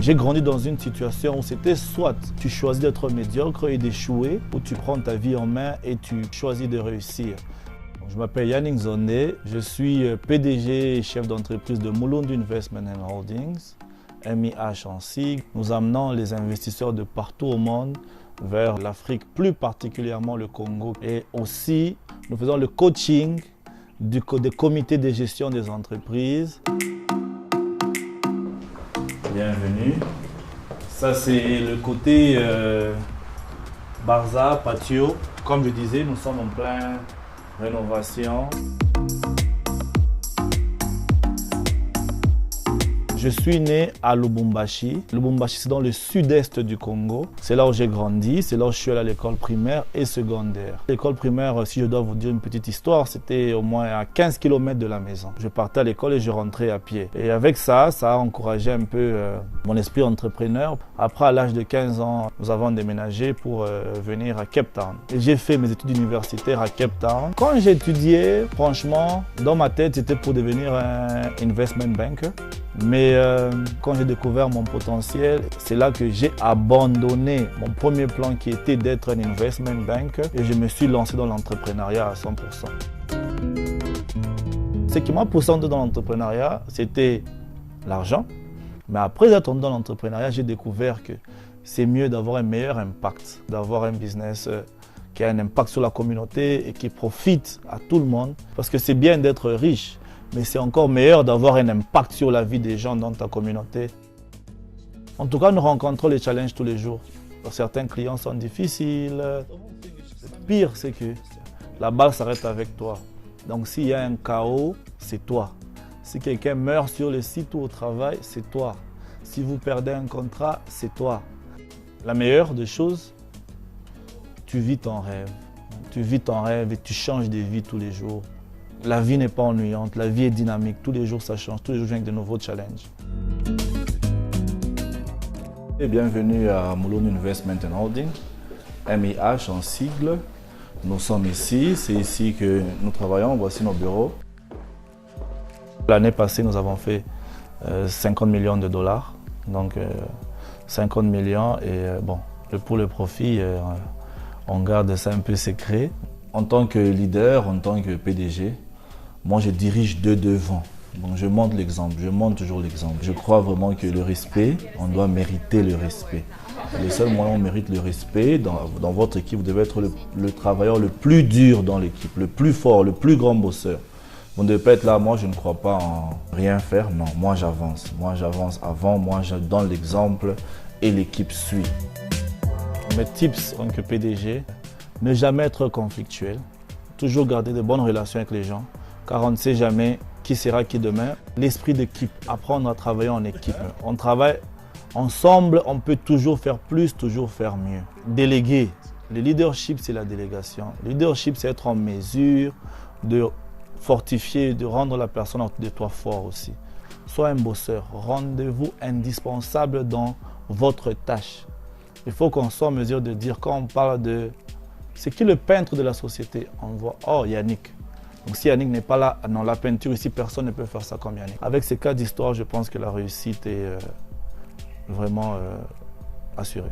J'ai grandi dans une situation où c'était soit tu choisis d'être médiocre et d'échouer, ou tu prends ta vie en main et tu choisis de réussir. Je m'appelle Yannick Zonné, je suis PDG et chef d'entreprise de Mulundu Investment and Holdings, MIH en sigle. Nous amenons les investisseurs de partout au monde vers l'Afrique, plus particulièrement le Congo. Et aussi, nous faisons le coaching des comités de gestion des entreprises. Bienvenue. Ça, c'est le côté Barza, patio. Comme je disais, nous sommes en pleine rénovation. Je suis né à Lubumbashi. Lubumbashi, c'est dans le sud-est du Congo. C'est là où j'ai grandi, c'est là où je suis allé à l'école primaire et secondaire. L'école primaire, si je dois vous dire une petite histoire, c'était au moins à 15 km de la maison. Je partais à l'école et je rentrais à pied. Et avec ça, ça a encouragé un peu mon esprit entrepreneur. Après, à l'âge de 15 ans, nous avons déménagé pour venir à Cape Town. Et j'ai fait mes études universitaires à Cape Town. Quand j'étudiais, franchement, dans ma tête, c'était pour devenir un investment banker. Mais quand j'ai découvert mon potentiel, c'est là que j'ai abandonné mon premier plan qui était d'être un investment banker et je me suis lancé dans l'entrepreneuriat à 100%. Ce qui m'a poussé dans l'entrepreneuriat, c'était l'argent. Mais après être dans l'entrepreneuriat, j'ai découvert que c'est mieux d'avoir un meilleur impact, d'avoir un business qui a un impact sur la communauté et qui profite à tout le monde. Parce que c'est bien d'être riche, mais c'est encore meilleur d'avoir un impact sur la vie des gens dans ta communauté. En tout cas, nous rencontrons les challenges tous les jours. Certains clients sont difficiles. Le pire, c'est que la balle s'arrête avec toi. Donc s'il y a un chaos, c'est toi. Si quelqu'un meurt sur le site ou au travail, c'est toi. Si vous perdez un contrat, c'est toi. La meilleure des choses, tu vis ton rêve. Tu vis ton rêve et tu changes de vie tous les jours. La vie n'est pas ennuyante, la vie est dynamique. Tous les jours, ça change. Tous les jours, je viens avec de nouveaux challenges. Et bienvenue à Mulundu Investment and Holdings, MIH en sigle. Nous sommes ici, c'est ici que nous travaillons. Voici nos bureaux. L'année passée, nous avons fait 50 millions de dollars. Donc 50 millions et bon, pour le profit, on garde ça un peu secret. En tant que leader, en tant que PDG, moi je dirige de devant. Donc je montre l'exemple, je montre toujours l'exemple. Je crois vraiment que le respect, on doit mériter le respect. Le seul moyen où on mérite le respect, dans votre équipe, vous devez être le travailleur le plus dur dans l'équipe, le plus fort, le plus grand bosseur. Vous ne devez pas être là, moi je ne crois pas en rien faire, non, moi j'avance. Moi j'avance avant, moi je donne l'exemple et l'équipe suit. Mes tips en tant que PDG, ne jamais être conflictuel, toujours garder de bonnes relations avec les gens, car on ne sait jamais qui sera qui demain. L'esprit d'équipe, apprendre à travailler en équipe. On travaille ensemble, on peut toujours faire plus, toujours faire mieux. Déléguer. Le leadership, c'est la délégation. Le leadership, c'est être en mesure de fortifier, de rendre la personne autour de toi fort aussi. Sois un bosseur, rendez-vous indispensable dans votre tâche. Il faut qu'on soit en mesure de dire, quand on parle de c'est qui le peintre de la société? On voit, oh Yannick. Donc si Yannick n'est pas là, dans la peinture ici, personne ne peut faire ça comme Yannick. Avec ces cas d'histoire, je pense que la réussite est vraiment assurée.